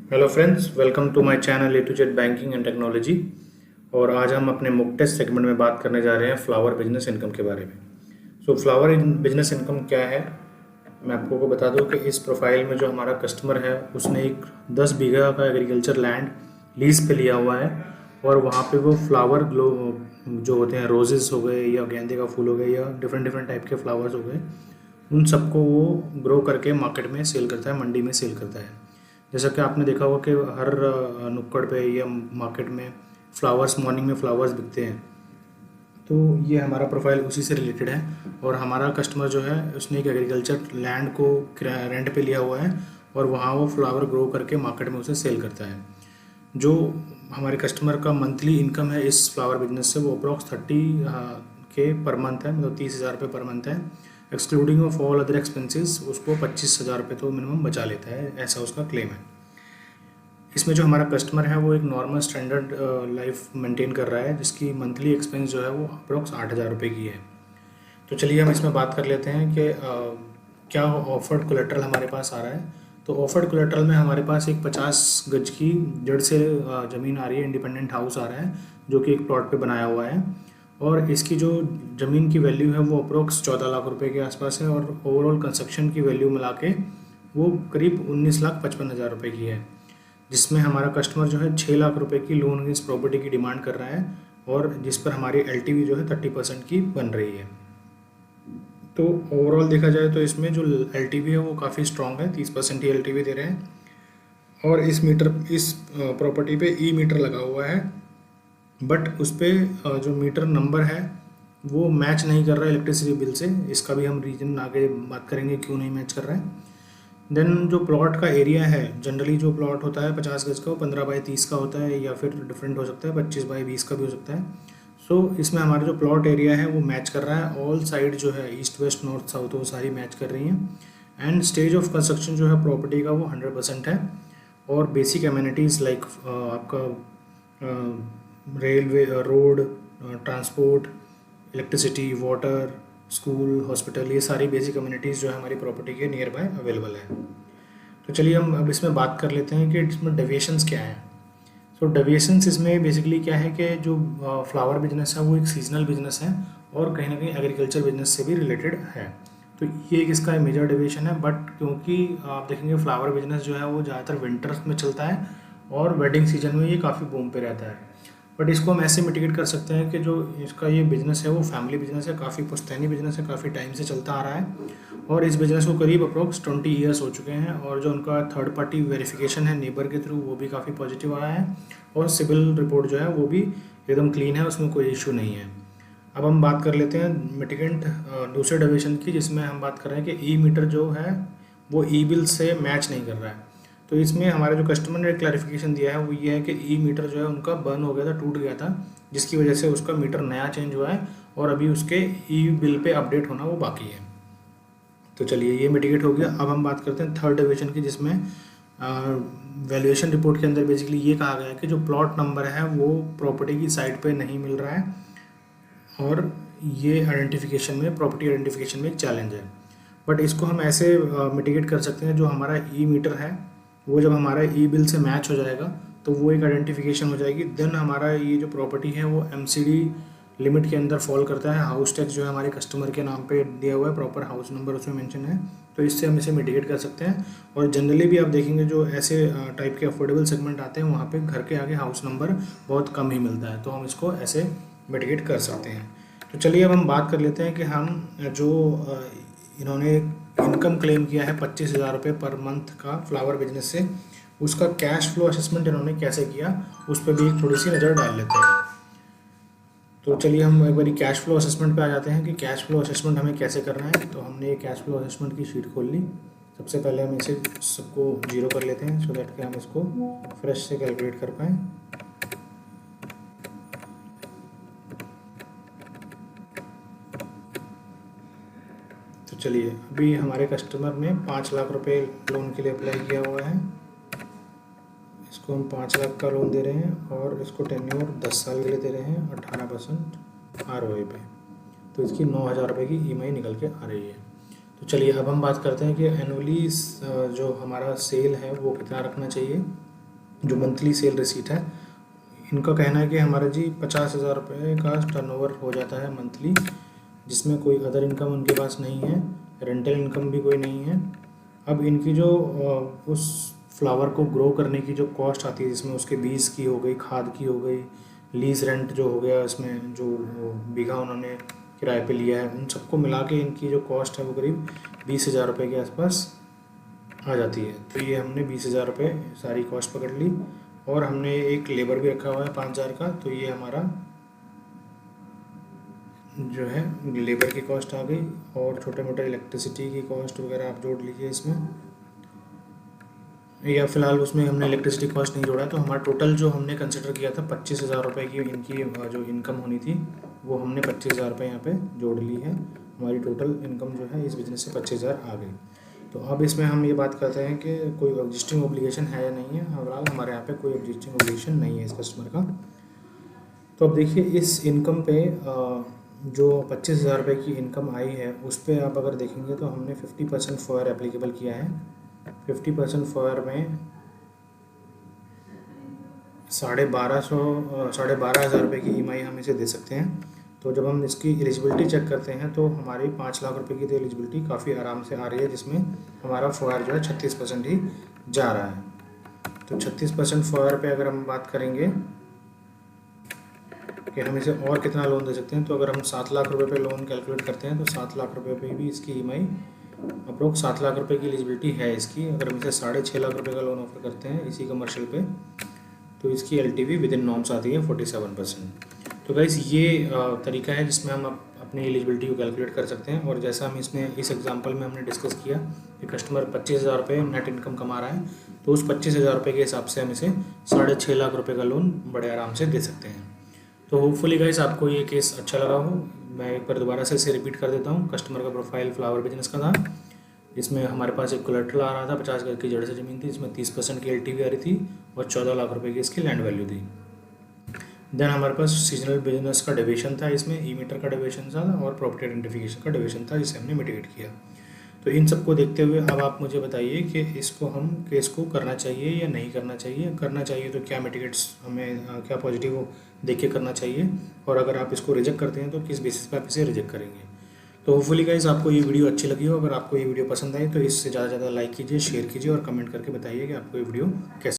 Hello friends, welcome to my channel A to Z banking and technology. और आज हम अपने मुक टेस्ट सेगमेंट में बात करने जा रहे हैं फ्लावर बिजनेस इनकम के बारे में। फ्लावर बिजनेस इनकम क्या है, मैं आपको को बता दूं कि इस प्रोफाइल में जो हमारा कस्टमर है उसने एक 10 बीघा का एग्रीकल्चर लैंड लीज पे लिया हुआ है और वहाँ पे वो फ्लावर ग्लो जो होते हैं, रोजेस हो गए या गेंदे का फूल हो गए या डिफरेंट डिफरेंट टाइप के फ्लावर्स हो गए, उन सबको वो ग्रो करके मार्केट में सेल करता है, मंडी में सेल करता है। जैसा कि आपने देखा होगा कि हर नुक्कड़ पे या मार्केट में फ्लावर्स, मॉर्निंग में फ्लावर्स बिकते हैं। तो ये हमारा प्रोफाइल उसी से रिलेटेड है। और हमारा कस्टमर जो है उसने एक एग्रीकल्चर लैंड को रेंट पे लिया हुआ है और वहाँ वो फ्लावर ग्रो करके मार्केट में उसे सेल करता है। जो हमारे कस्टमर का मंथली इनकम है इस फ्लावर बिजनेस से वो अप्रॉक्स 30 के पर मंथ है, मतलब 30,000 रुपये पर मंथ है। Excluding of all other expenses उसको 25,000 रुपये तो मिनिमम बचा लेता है, ऐसा उसका क्लेम है। इसमें जो हमारा कस्टमर है वो एक नॉर्मल स्टैंडर्ड लाइफ मेंटेन कर रहा है, जिसकी मंथली एक्सपेंस जो है वो अप्रॉक्स 8,000 रुपये की है। तो चलिए हम इसमें बात कर लेते हैं कि क्या ऑफर्ड कोलेट्रल हमारे पास आ रहा है। तो ऑफर्ड कोलेट्रल में हमारे पास एक 50 गज की जड़ से ज़मीन आ रही है, इंडिपेंडेंट हाउस आ रहा है जो कि एक प्लॉट पे बनाया हुआ है। और इसकी जो ज़मीन की वैल्यू है वो अप्रोक्स 14 लाख रुपए के आसपास है और ओवरऑल कंस्ट्रक्शन की वैल्यू मिला के वो करीब 19,55,000 रुपये की है, जिसमें हमारा कस्टमर जो है 6 लाख रुपए की लोन अगेंस्ट प्रॉपर्टी की डिमांड कर रहा है और जिस पर हमारी एलटीवी जो है 30% की बन रही है। तो ओवरऑल देखा जाए तो इसमें जो एलटीवी है वो काफ़ी स्ट्रॉन्ग है, 30% ही एलटीवी दे रहे हैं। और इस प्रॉपर्टी पे ई मीटर लगा हुआ है, बट उस पर जो मीटर नंबर है वो मैच नहीं कर रहा है इलेक्ट्रिसिटी बिल से। इसका भी हम रीज़न आगे बात करेंगे क्यों नहीं मैच कर रहा है। देन जो प्लॉट का एरिया है, जनरली जो प्लॉट होता है 50 गज का वो 15 बाई 30 का होता है या फिर डिफरेंट हो सकता है 25 बाई 20 का भी हो सकता है। इसमें हमारा जो प्लॉट एरिया है वो मैच कर रहा है, ऑल साइड जो है ईस्ट वेस्ट नॉर्थ साउथ वो सारी मैच कर रही हैं। एंड स्टेज ऑफ कंस्ट्रक्शन जो है प्रॉपर्टी का वो 100% है। और बेसिक एमिनिटीज़ लाइक आपका railway, road, transport, electricity, water, school, hospital, ये सारी बेसिक कम्युनिटीज़ जो है हमारी प्रॉपर्टी के नियर बाय अवेलेबल है। तो चलिए हम अब इसमें बात कर लेते हैं कि इसमें डेविएशंस क्या हैं। डेविएशंस इसमें बेसिकली क्या है कि जो फ्लावर बिजनेस है वो एक सीजनल बिजनेस है और कहीं ना कहीं एग्रीकल्चर बिजनेस से भी रिलेटेड है। तो ये एक इसका मेजर डेविएशन है। बट क्योंकि आप देखेंगे फ्लावर बिजनेस जो है वो ज़्यादातर विंटर्स में चलता है और वेडिंग सीजन में ये काफ़ी बूम पे रहता है। बट इसको हम ऐसे मिटिगेट कर सकते हैं कि जो इसका ये बिज़नेस है वो फैमिली बिजनेस है, काफ़ी पुश्तैनी बिजनेस है, काफ़ी टाइम से चलता आ रहा है और इस बिज़नेस को करीब अप्रोक्स 20 ईयर्स हो चुके हैं। और जो उनका थर्ड पार्टी वेरिफिकेशन है नेबर के थ्रू वो भी काफ़ी पॉजिटिव आया है और सिविल रिपोर्ट जो है वो भी एकदम क्लीन है, उसमें कोई इशू नहीं है। अब हम बात कर लेते हैं मिटिगेंट दूसरे डेविएशन की, जिसमें हम बात कर रहे हैं कि ई मीटर जो है वो ई बिल से मैच नहीं कर रहा है। तो इसमें हमारे जो कस्टमर ने क्लैरिफिकेशन दिया है वो ये है कि ई मीटर जो है उनका बर्न हो गया था, टूट गया था, जिसकी वजह से उसका मीटर नया चेंज हुआ है और अभी उसके ई बिल पे अपडेट होना वो बाकी है। तो चलिए ये मिटिगेट हो गया। अब हम बात करते हैं थर्ड डिवीजन की, जिसमें वैल्यूएशन रिपोर्ट के अंदर बेसिकली ये कहा गया है कि जो प्लॉट नंबर है वो प्रॉपर्टी की साइट पे नहीं मिल रहा है और ये आइडेंटिफिकेशन में, प्रॉपर्टी आइडेंटिफिकेशन में एक चैलेंज है। बट इसको हम ऐसे मिटिगेट कर सकते हैं, जो हमारा ई मीटर है वो जब हमारा ई बिल से मैच हो जाएगा तो वो एक आइडेंटिफिकेशन हो जाएगी। देन हमारा ये जो प्रॉपर्टी है वो एमसीडी लिमिट के अंदर फॉल करता है। हाउस टैक्स जो है हमारे कस्टमर के नाम पे दिया हुआ है, प्रॉपर हाउस नंबर उसमें मेंशन है, तो इससे हम इसे मिटिगेट कर सकते हैं। और जनरली भी आप देखेंगे जो ऐसे टाइप के अफोर्डेबल सेगमेंट आते हैं वहाँ पे घर के आगे हाउस नंबर बहुत कम ही मिलता है, तो हम इसको ऐसे मिटिगेट कर सकते हैं। तो चलिए अब हम बात कर लेते हैं कि हम जो इन्होंने इनकम क्लेम किया है 25,000 रुपये पर मंथ का फ्लावर बिजनेस से, उसका कैश फ्लो असेसमेंट इन्होंने कैसे किया उस पर भी एक थोड़ी सी नज़र डाल लेते हैं। तो चलिए हम एक बारी कैश फ्लो असेसमेंट पे आ जाते हैं कि कैश फ्लो असेसमेंट हमें कैसे करना है। तो हमने ये कैश फ्लो असेसमेंट की शीट खोल ली। सबसे पहले हम इसे सबको जीरो कर लेते हैं सो दैट कि हम इसको फ्रेश से कैलकुलेट कर पाएँ। तो चलिए अभी हमारे कस्टमर ने 5 लाख रुपए लोन के लिए अप्लाई किया हुआ है। इसको हम 5 लाख का लोन दे रहे हैं और इसको टेन्योर 10 साल के लिए दे रहे हैं 18% ROI पे। तो इसकी 9,000 रुपये की EMI निकल के आ रही है। तो चलिए अब हम बात करते हैं कि एनुअली जो हमारा सेल है वो कितना रखना चाहिए। जो मंथली सेल रिसीट है, इनका कहना है कि हमारा जी 50,000 रुपये का टर्नओवर हो जाता है मंथली, जिसमें कोई अदर इनकम उनके पास नहीं है, रेंटल इनकम भी कोई नहीं है। अब इनकी जो उस फ्लावर को ग्रो करने की जो कॉस्ट आती है, जिसमें उसके बीज की हो गई, खाद की हो गई, लीज रेंट जो हो गया, इसमें जो बीघा उन्होंने किराए पे लिया है, उन सबको मिला के इनकी जो कॉस्ट है वो करीब 20,000 रुपये के आसपास आ जाती है। तो ये हमने 20,000 रुपये सारी कॉस्ट पकड़ ली, और हमने एक लेबर भी रखा हुआ है 5,000 का, तो ये हमारा जो है लेबर की कॉस्ट आ गई, और छोटे मोटे इलेक्ट्रिसिटी की कॉस्ट वगैरह आप जोड़ लीजिए इसमें, या फिलहाल उसमें हमने इलेक्ट्रिसिटी कॉस्ट नहीं जोड़ा है। तो हमारा टोटल जो हमने कंसिडर किया था 25,000 रुपये की इनकी जो इनकम होनी थी, वो हमने 25,000 रुपये यहाँ पे जोड़ ली है। हमारी टोटल इनकम जो है इस बिजनेस से 25,000 आ गई। तो अब इसमें हम ये बात करते हैं कि कोई एग्जिस्टिंग ओब्लिगेशन है या नहीं है। फिलहाल हमारे यहाँ पे कोई एग्जिस्टिंग ओब्लिगेशन नहीं है इस कस्टमर का। तो अब देखिए इस इनकम पे जो 25,000 रुपये की इनकम आई है, उस पर आप अगर देखेंगे तो हमने 50% फॉयर एप्लीकेबल किया है। 50% फॉयर में 12,500 रुपये की EMI हम इसे दे सकते हैं। तो जब हम इसकी एलिजिबिलिटी चेक करते हैं तो हमारी 5 लाख रुपए की तो एलिजिबिलिटी काफ़ी आराम से आ रही है, जिसमें हमारा फॉयर जो है 36% ही जा रहा है। तो 36% फॉयर पे अगर हम बात करेंगे कि हम इसे और कितना लोन दे सकते हैं, तो अगर हम 7 लाख रुपए पे लोन कैलकुलेट करते हैं तो 7 लाख रुपए पे भी इसकी EMI अप्रोक्स 7 लाख रुपए की एलिजिबिलिटी है इसकी। अगर हम इसे 6.5 लाख रुपए का लोन ऑफर करते हैं इसी कमर्शियल पे, तो इसकी LTV विद इन नॉर्म्स आती है 47%। तो गाइस ये तरीका है जिसमें हम अपनी एलिजिबिलिटी को कैलकुलेट कर सकते हैं। और जैसा हम इसमें इस एग्जांपल में हमने डिस्कस किया कि कस्टमर 25,000 रुपये नेट इनकम कमा रहा है, तो उस 25,000 रुपये के हिसाब से हम इसे 6.5 लाख रुपये का लोन बड़े आराम से दे सकते हैं। तो होपफुली गाइस आपको ये केस अच्छा लगा हो। मैं एक बार दोबारा से इसे रिपीट कर देता हूँ। कस्टमर का प्रोफाइल फ्लावर बिजनेस का था, इसमें हमारे पास एक कोलेट्रल आ रहा था 50 गज की जड़ से ज़मीन थी, इसमें 30% की LTV आ रही थी और 14 लाख रुपए की इसकी लैंड वैल्यू थी। देन हमारे पास सीजनल बिजनेस का डिवीजन था, इसमें ई-मीटर का डिवीजन था और प्रॉपर्टी आइडेंटिफिकेशन का डिवीजन था, जिसे हमने मिटिगेट किया। तो इन सबको देखते हुए अब आप मुझे बताइए कि इसको हम केस को करना चाहिए या नहीं करना चाहिए। करना चाहिए तो क्या मिटिगेट्स हमें क्या पॉजिटिव देख के करना चाहिए, और अगर आप इसको रिजेक्ट करते हैं तो किस बेसिस पर आप इसे रिजेक्ट करेंगे। तो होपफुली गाइस आपको ये वीडियो अच्छी लगी हो। अगर आपको ये वीडियो पसंद आई तो इससे ज़्यादा से ज़्यादा लाइक कीजिए, शेयर कीजिए और कमेंट करके बताइए कि आपको ये वीडियो कैसे